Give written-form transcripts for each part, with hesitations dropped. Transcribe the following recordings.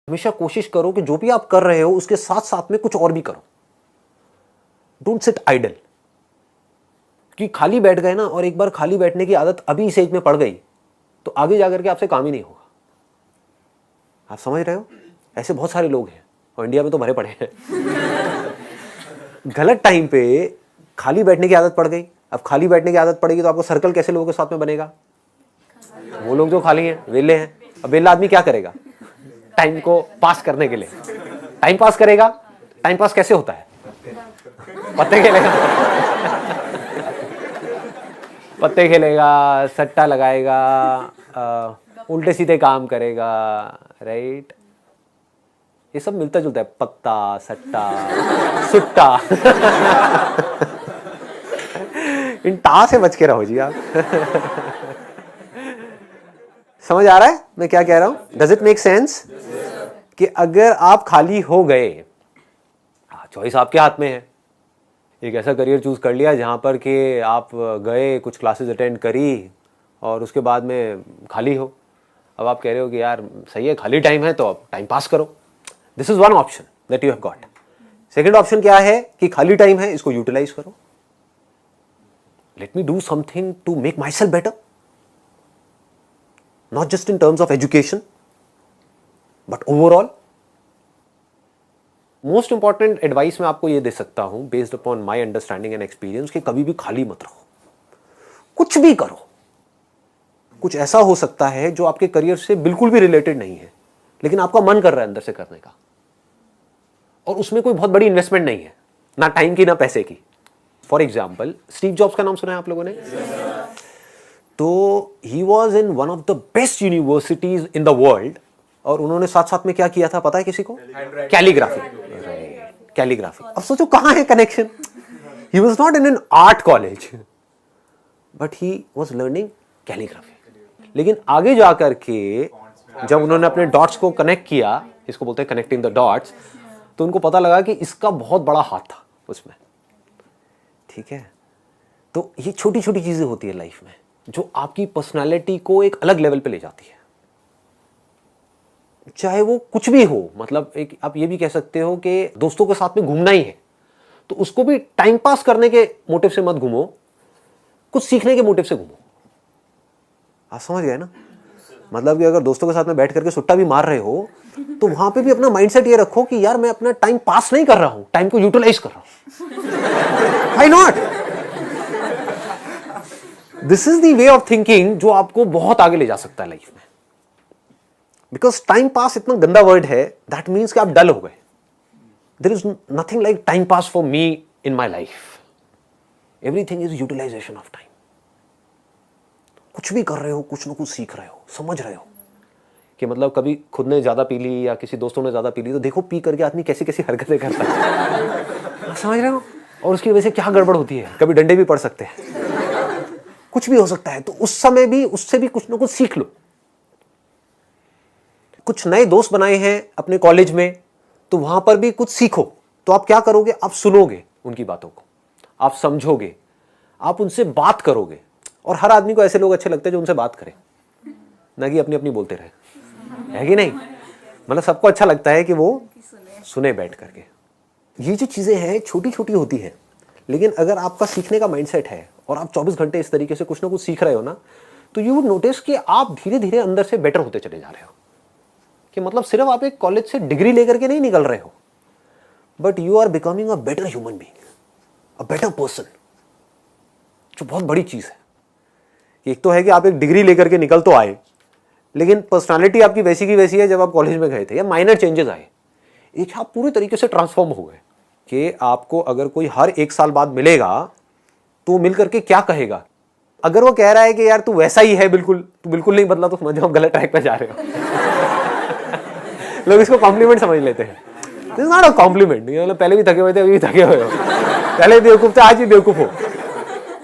हमेशा कोशिश करो कि जो भी आप कर रहे हो उसके साथ साथ में कुछ और भी करो। Don't sit idle. कि खाली बैठ गए ना, और एक बार खाली बैठने की आदत अभी इस एज में पड़ गई तो आगे जाकर के आपसे काम ही नहीं होगा। आप समझ रहे हो? ऐसे बहुत सारे लोग हैं और इंडिया में तो भरे पड़े हैं। गलत टाइम पे खाली बैठने की आदत पड़ गई। अब खाली बैठने की आदत पड़ेगी तो आपको सर्कल कैसे लोगों के साथ में बनेगा? वो लोग जो खाली हैं, वेले हैं। अब वेला आदमी क्या करेगा टाइम को पास करने के लिए? टाइम पास करेगा। टाइम पास कैसे होता है? पत्ते खेलेगा। पत्ते खेलेगा, सट्टा लगाएगा, उल्टे सीधे काम करेगा, राइट? ये सब मिलता जुलता है, पत्ता, सट्टा, सुट्टा। इन टा से बच के रहो जी आप। समझ आ रहा है मैं क्या कह रहा हूं? Does it make sense? कि अगर आप खाली हो गए, चॉइस आपके हाथ में है। एक ऐसा करियर चूज कर लिया जहां पर कि आप गए, कुछ क्लासेस अटेंड करी और उसके बाद में खाली हो। अब आप कह रहे हो कि यार सही है, खाली टाइम है तो अब टाइम पास करो। This is one option that you have got. Second option क्या है कि खाली टाइम है, इसको यूटिलाइज करो। Let me do something to make myself better, not just in terms of education but overall. Most important advice मैं आपको ये दे सकता हूं based upon my understanding and experience कि कभी भी खाली मत रहो, कुछ भी करो। कुछ ऐसा हो सकता है जो आपके करियर से बिल्कुल भी रिलेटेड नहीं है लेकिन आपका मन कर रहा है अंदर से करने का, और उसमें कोई बहुत बड़ी इन्वेस्टमेंट नहीं है, ना टाइम की ना पैसे की। फॉर एग्जाम्पल, स्टीव जॉब्स का नाम सुना है आप लोगों ने? तो he was in one of the best universities in the world, और उन्होंने साथ साथ में क्या किया था पता है किसी को? कैलीग्राफी। कैलीग्राफी। अब सोचो कहां है connection? He was not in an art college but he was learning calligraphy. लेकिन आगे जाकर के जब उन्होंने अपने डॉट्स को कनेक्ट किया, इसको बोलते हैं कनेक्टिंग द डॉट्स, तो उनको पता लगा कि इसका बहुत बड़ा हाथ था उसमें। ठीक है? तो ये छोटी छोटी चीजें होती है लाइफ में जो आपकी पर्सनालिटी को एक अलग लेवल पे ले जाती है। चाहे वो कुछ भी हो, मतलब एक आप ये भी कह सकते हो कि दोस्तों के साथ में घूमना ही है तो उसको भी टाइम पास करने के मोटिव से मत घूमो, कुछ सीखने के मोटिव से घूमो। आप समझ गए ना? मतलब कि अगर दोस्तों के साथ में बैठ करके सुट्टा भी मार रहे हो तो वहां पे भी अपना माइंडसेट ये रखो कि यार मैं अपना टाइम पास नहीं कर रहा हूं, टाइम को यूटिलाइज कर रहा हूं। Why not? This is the way of thinking जो आपको बहुत आगे ले जा सकता है लाइफ में। बिकॉज टाइम पास इतना गंदा वर्ड है, दैट मीन्स कि आप डल हो गए। There is nothing like time pass for me in my life. Everything is utilisation of time. कुछ भी कर रहे हो, कुछ ना कुछ सीख रहे हो, समझ रहे हो कि मतलब कभी खुद ने ज्यादा पी ली या किसी दोस्तों ने ज्यादा पी ली तो देखो पी करके आदमी कैसी कैसी हरकतें करता है। समझ रहे हो? और उसकी वजह से क्या गड़बड़ होती है, कभी डंडे भी पड़ सकते हैं, कुछ भी हो सकता है। तो उस समय भी उससे भी कुछ ना कुछ सीख लो। कुछ नए दोस्त बनाए हैं अपने कॉलेज में तो वहां पर भी कुछ सीखो। तो आप क्या करोगे? आप सुनोगे उनकी बातों को, आप समझोगे, आप उनसे बात करोगे। और हर आदमी को ऐसे लोग अच्छे लगते हैं जो उनसे बात करें, ना कि अपनी अपनी बोलते रहे, है कि नहीं? मतलब सबको अच्छा लगता है कि वो सुने बैठ करके। ये जो चीजें हैं छोटी छोटी होती हैं, लेकिन अगर आपका सीखने का माइंडसेट है और आप 24 घंटे इस तरीके से कुछ ना कुछ सीख रहे हो ना, तो यू वुड नोटिस कि आप धीरे धीरे अंदर से बेटर होते चले जा रहे हो। कि मतलब सिर्फ आप एक कॉलेज से डिग्री लेकर के नहीं निकल रहे हो, but you are becoming a better human being, a better person, जो बहुत बड़ी चीज है। एक तो है कि आप एक डिग्री लेकर के निकल तो आए, लेकिन पर्सनालिटी आपकी वैसी की वैसी है जब आप कॉलेज में गए थे, या माइनर चेंजेस आए। एक आप पूरे तरीके से ट्रांसफॉर्म हो गए कि आपको अगर कोई हर 1 साल बाद मिलेगा तो मिल करके क्या कहेगा? अगर वो कह रहा है कि यार तू वैसा ही है बिल्कुल, तू बिल्कुल नहीं बदला, तो समझ जाओ गलत ट्रैक पे जा रहे हो। लोग इसको कॉम्प्लीमेंट समझ लेते हैं। This is not a compliment. मतलब पहले भी थके हुए थे, अभी भी थके हुए हो, पहले बेवकूफ थे, आज भी बेवकूफ हो।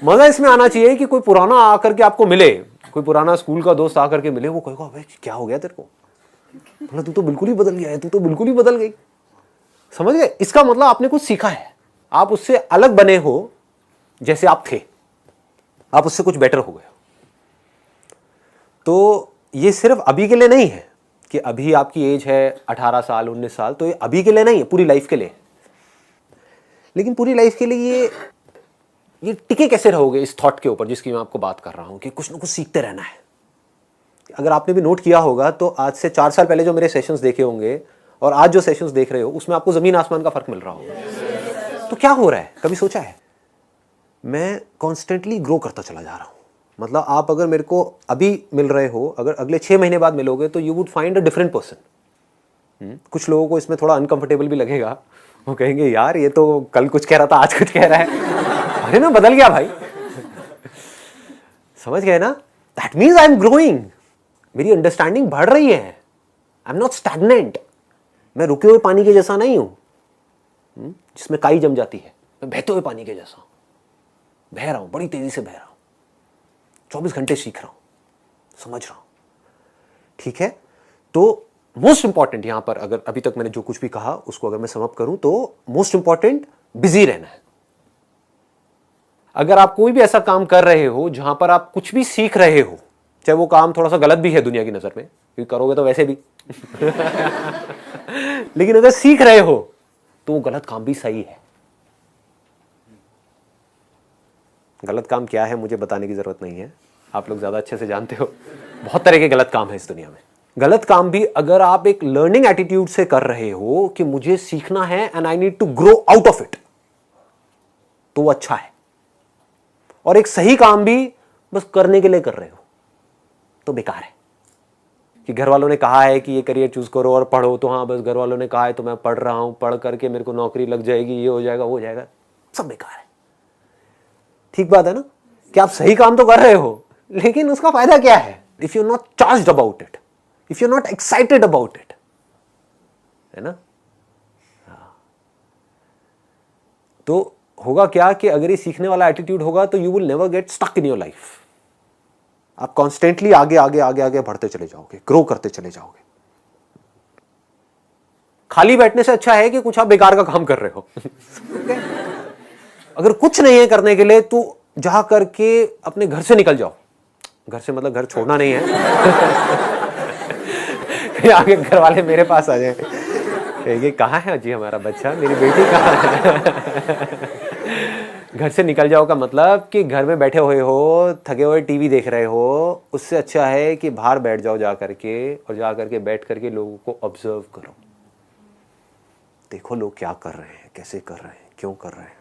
मजा इसमें आना चाहिए कि कोई पुराना आकर के आपको मिले, कोई पुराना स्कूल का दोस्त आकर के मिले, वो कहेगा भाई क्या हो गया तेरे को, मतलब तू तो बिल्कुल ही बदल गया है, तू तो बिल्कुल ही बदल गई। समझ गए? इसका मतलब आपने कुछ सीखा है, आप उससे अलग बने हो, जैसे आप थे आप उससे कुछ बेटर हो गए। तो ये सिर्फ अभी के लिए नहीं है, कि अभी आपकी एज है 18 साल 19 साल, तो ये अभी के लिए नहीं है, पूरी लाइफ के लिए। लेकिन पूरी लाइफ के लिए ये टिके कैसे रहोगे इस थॉट के ऊपर जिसकी मैं आपको बात कर रहा हूं कि कुछ ना कुछ सीखते रहना है। अगर आपने भी नोट किया होगा तो आज से 4 साल पहले जो मेरे सेशंस देखे होंगे और आज जो सेशंस देख रहे हो उसमें आपको जमीन आसमान का फर्क मिल रहा होगा। तो क्या हो रहा है, कभी सोचा है? मैं कॉन्स्टेंटली ग्रो करता चला जा रहा हूं। मतलब आप अगर मेरे को अभी मिल रहे हो, अगर अगले 6 महीने बाद मिलोगे तो you would find a different person. कुछ लोगों को इसमें थोड़ा अनकंफर्टेबल भी लगेगा, वो कहेंगे यार ये तो कल कुछ कह रहा था आज कुछ कह रहा है, अरे मैं बदल गया भाई। समझ गए ना? That means I am growing, मेरी अंडरस्टैंडिंग बढ़ रही है। आई एम नॉट स्टैग्नेंट, मैं रुके हुए पानी के जैसा नहीं हूं जिसमें काई जम जाती है। मैं बहते हुए पानी के जैसा हूं, बह रहा हूं, बड़ी तेजी से बह रहा हूं, 24 घंटे सीख रहा हूं, समझ रहा हूं। ठीक है, तो मोस्ट इंपॉर्टेंट यहां पर, अगर अभी तक मैंने जो कुछ भी कहा उसको अगर मैं समअप करूं तो मोस्ट इंपॉर्टेंट बिजी रहना है। अगर आप कोई भी ऐसा काम कर रहे हो जहां पर आप कुछ भी सीख रहे हो, चाहे वो काम थोड़ा सा गलत भी है दुनिया की नजर में, क्योंकि करोगे तो वैसे भी लेकिन अगर सीख रहे हो तो वो गलत काम भी सही है। गलत काम क्या है मुझे बताने की जरूरत नहीं है, आप लोग ज्यादा अच्छे से जानते हो। बहुत तरह के गलत काम है इस दुनिया में। गलत काम भी अगर आप एक लर्निंग एटीट्यूड से कर रहे हो कि मुझे सीखना है and I need to grow out of it, तो वो अच्छा है। और एक सही काम भी बस करने के लिए कर रहे हो तो बेकार है। कि घर वालों ने कहा है कि ये करियर चूज करो और पढ़ो, तो हाँ बस घर वालों ने कहा है तो मैं पढ़ रहा हूं, पढ़ करके मेरे को नौकरी लग जाएगी, ये हो जाएगा वो हो जाएगा, सब बेकार है। ठीक बात है ना कि आप सही काम तो कर रहे हो लेकिन उसका फायदा क्या है if you not charged about it, if you not excited about it, है ना? तो होगा क्या कि अगर ये सीखने वाला एटीट्यूड होगा तो you will never get stuck in your life. आप कॉन्स्टेंटली आगे आगे आगे आगे बढ़ते चले जाओगे, ग्रो करते चले जाओगे। खाली बैठने से अच्छा है कि कुछ आप बेकार का काम कर रहे हो। अगर कुछ नहीं है करने के लिए तो जा करके अपने घर से निकल जाओ। घर से मतलब घर छोड़ना नहीं है। आगे घर वाले मेरे पास आ जाए, कहेंगे कहाँ है जी हमारा बच्चा, मेरी बेटी कहाँ है? घर से निकल जाओ का मतलब कि घर में बैठे हुए हो, थके हुए टीवी देख रहे हो, उससे अच्छा है कि बाहर बैठ जाओ जा करके, और जा करके बैठ करके लोगों को ऑब्जर्व करो। देखो लोग क्या कर रहे हैं, कैसे कर रहे हैं, क्यों कर रहे हैं।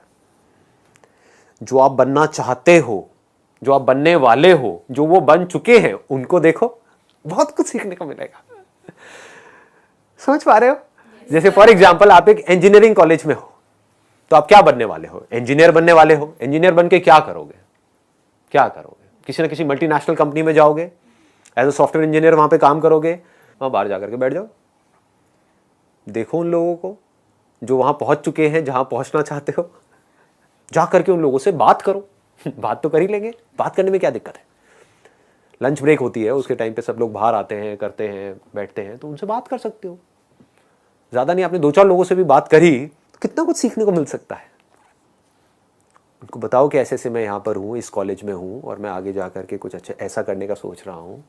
जो आप बनना चाहते हो, जो आप बनने वाले हो, जो वो बन चुके हैं, उनको देखो, बहुत कुछ सीखने को मिलेगा। समझ पा रहे हो? जैसे फॉर एग्जाम्पल आप एक इंजीनियरिंग कॉलेज में हो तो आप क्या बनने वाले हो? इंजीनियर बनने वाले हो। इंजीनियर बन के क्या करोगे? क्या करोगे? किसी ना किसी मल्टीनेशनल कंपनी में जाओगे, एज अ सॉफ्टवेयर इंजीनियर वहां पे काम करोगे, वहां बाहर जाकर के बैठ जाओ। देखो उन लोगों को जो वहां पहुंच चुके हैं, जहां पहुंचना चाहते हो, जा करके उन लोगों से बात करो। बात तो कर ही लेंगे, बात करने में क्या दिक्कत है? लंच ब्रेक होती है, उसके टाइम पे सब लोग बाहर आते हैं, करते हैं, बैठते हैं, तो उनसे बात कर सकते हो। ज्यादा नहीं, आपने 2-4 लोगों से भी बात करी तो कितना कुछ सीखने को मिल सकता है। उनको बताओ कि ऐसे ऐसे मैं यहाँ पर हूँ, इस कॉलेज में हूँ और मैं आगे जा करके कुछ अच्छा ऐसा करने का सोच रहा हूँ,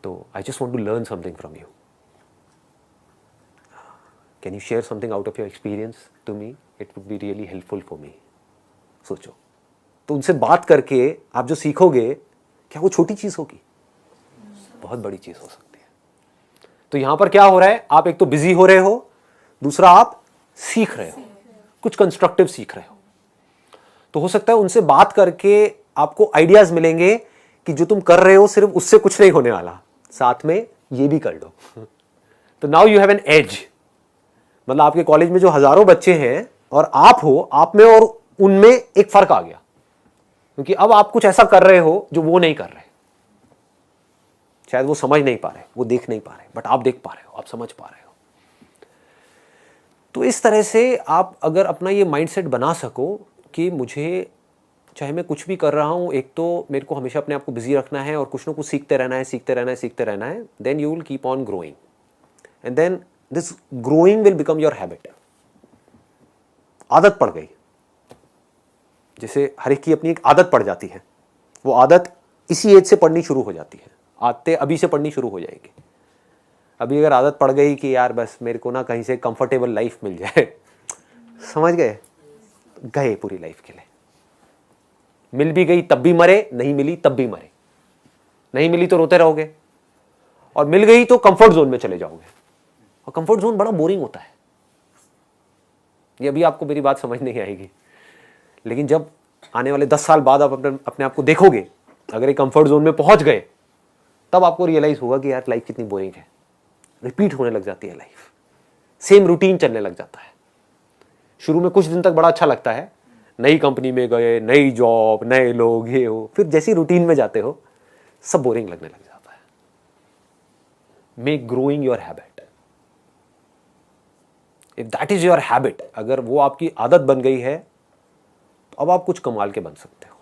तो I just want to learn something from you, can you share something out of your experience to me, it would be really helpful for me. सोचो, तो उनसे बात करके आप जो सीखोगे, क्या वो छोटी चीज होगी? बहुत बड़ी चीज हो सकती है। तो यहां पर क्या हो रहा है, आप एक तो बिजी हो रहे हो, दूसरा आप सीख रहे हो, कुछ कंस्ट्रक्टिव सीख रहे हो। तो हो सकता है उनसे बात करके आपको आइडियाज मिलेंगे कि जो तुम कर रहे हो सिर्फ उससे कुछ नहीं होने वाला, साथ में ये भी कर लो। तो now you have an edge. मतलब आपके कॉलेज में जो हजारों बच्चे हैं और आप हो, आप में और उनमें एक फर्क आ गया, क्योंकि अब आप कुछ ऐसा कर रहे हो जो वो नहीं कर रहे। शायद वो समझ नहीं पा रहे, वो देख नहीं पा रहे, बट आप देख पा रहे हो, आप समझ पा रहे हो। तो इस तरह से आप अगर अपना ये माइंडसेट बना सको कि मुझे, चाहे मैं कुछ भी कर रहा हूं, एक तो मेरे को हमेशा अपने आप को बिजी रखना है और कुछ ना कुछ सीखते रहना है, सीखते रहना है, सीखते रहना है, then you will keep on growing and then this growing will become your habit. आदत पड़ गई, जैसे हर एक की अपनी एक आदत पड़ जाती है, वो आदत इसी एज से पढ़नी शुरू हो जाती है, आदतें अभी से पढ़नी शुरू हो जाएगी। अभी अगर आदत पड़ गई कि यार बस मेरे को ना कहीं से कंफर्टेबल लाइफ मिल जाए, समझ गए, गए पूरी लाइफ के लिए। मिल भी गई तब भी मरे, नहीं मिली तब भी मरे। नहीं मिली तो रोते रहोगे, और मिल गई तो कंफर्ट जोन में चले जाओगे, और कंफर्ट जोन बड़ा बोरिंग होता है। ये अभी आपको मेरी बात समझ नहीं आएगी, लेकिन जब आने वाले 10 साल बाद आप अपने आप को देखोगे, अगर एक कंफर्ट जोन में पहुंच गए, तब आपको रियलाइज होगा कि यार लाइफ कितनी बोरिंग है। रिपीट होने लग जाती है लाइफ, सेम रूटीन चलने लग जाता है। शुरू में कुछ दिन तक बड़ा अच्छा लगता है, नई कंपनी में गए, नई जॉब, नए लोग, ये हो, फिर जैसी रूटीन में जाते हो सब बोरिंग लगने लग जाता है। Make growing your habit. If that is your habit, अगर वो आपकी आदत बन गई है, तो अब आप कुछ कमाल के बन सकते हो।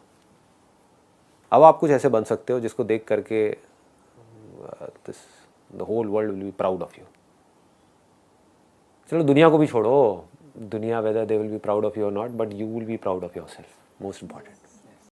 अब आप कुछ ऐसे बन सकते हो जिसको देख करके the whole world will be proud of you. चलो दुनिया को भी छोड़ो, दुनिया whether they will be proud of you और not, but you will be proud of yourself, most important.